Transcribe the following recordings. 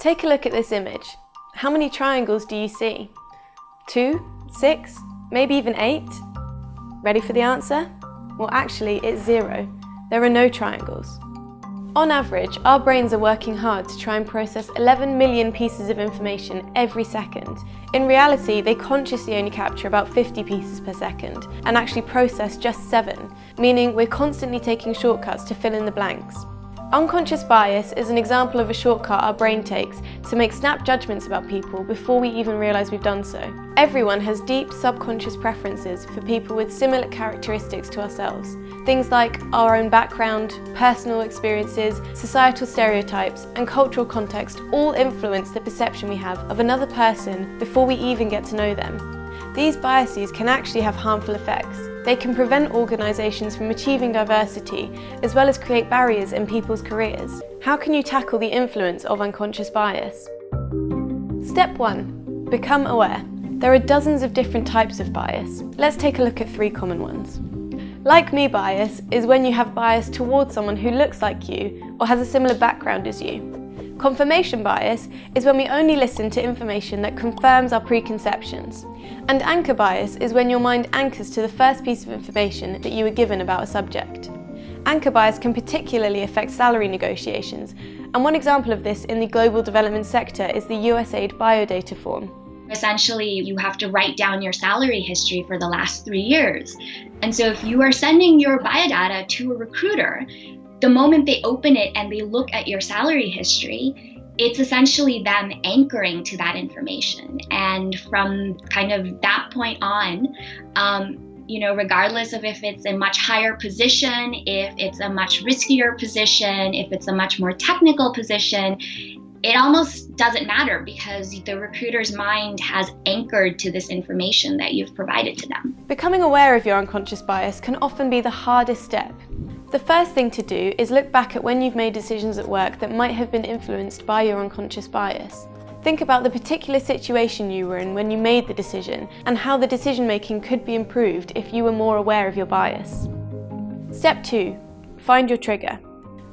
Take a look at this image. How many triangles do you see? 2, 6, maybe even 8? Ready for the answer? Well, actually, it's 0. There are no triangles. On average, our brains are working hard to try and process 11 million pieces of information every second. In reality, they consciously only capture about 50 pieces per second and actually process just 7, meaning we're constantly taking shortcuts to fill in the blanks. Unconscious bias is an example of a shortcut our brain takes to make snap judgments about people before we even realise we've done so. Everyone has deep subconscious preferences for people with similar characteristics to ourselves. Things like our own background, personal experiences, societal stereotypes, and cultural context all influence the perception we have of another person before we even get to know them. These biases can actually have harmful effects. They can prevent organisations from achieving diversity, as well as create barriers in people's careers. How can you tackle the influence of unconscious bias? Step 1. Become aware. There are dozens of different types of bias. Let's take a look at 3 common ones. Like me bias is when you have bias towards someone who looks like you or has a similar background as you. Confirmation bias is when we only listen to information that confirms our preconceptions. And anchor bias is when your mind anchors to the first piece of information that you were given about a subject. Anchor bias can particularly affect salary negotiations, and one example of this in the global development sector is the USAID biodata form. Essentially, you have to write down your salary history for the last 3 years. And so if you are sending your biodata to a recruiter, the moment they open it and they look at your salary history, it's essentially them anchoring to that information. And from kind of that point on, regardless of if it's a much higher position, if it's a much riskier position, if it's a much more technical position, it almost doesn't matter because the recruiter's mind has anchored to this information that you've provided to them. Becoming aware of your unconscious bias can often be the hardest step. The first thing to do is look back at when you've made decisions at work that might have been influenced by your unconscious bias. Think about the particular situation you were in when you made the decision and how the decision making could be improved if you were more aware of your bias. Step 2. Find your trigger.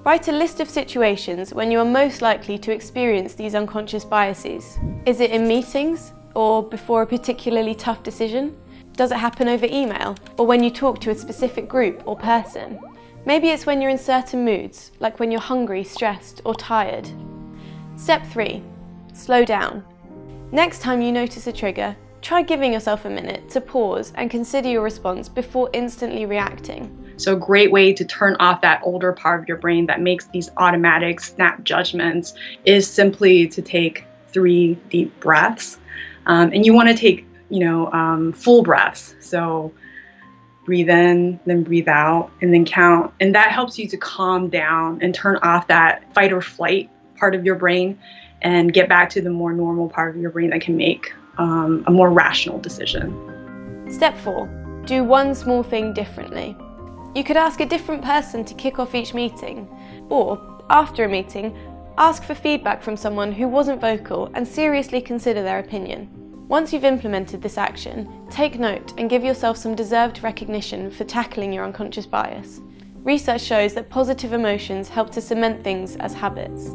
Write a list of situations when you are most likely to experience these unconscious biases. Is it in meetings or before a particularly tough decision? Does it happen over email or when you talk to a specific group or person? Maybe it's when you're in certain moods, like when you're hungry, stressed, or tired. Step 3. Slow down. Next time you notice a trigger, try giving yourself a minute to pause and consider your response before instantly reacting. So a great way to turn off that older part of your brain that makes these automatic snap judgments is simply to take 3 deep breaths. And you want to take, full breaths. So breathe in, then breathe out, and then count. And that helps you to calm down and turn off that fight or flight part of your brain and get back to the more normal part of your brain that can make a more rational decision. Step 4. Do one small thing differently. You could ask a different person to kick off each meeting, or, after a meeting, ask for feedback from someone who wasn't vocal and seriously consider their opinion. Once you've implemented this action, take note and give yourself some deserved recognition for tackling your unconscious bias. Research shows that positive emotions help to cement things as habits.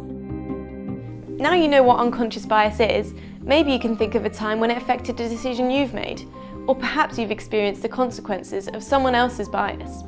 Now you know what unconscious bias is, maybe you can think of a time when it affected a decision you've made, or perhaps you've experienced the consequences of someone else's bias.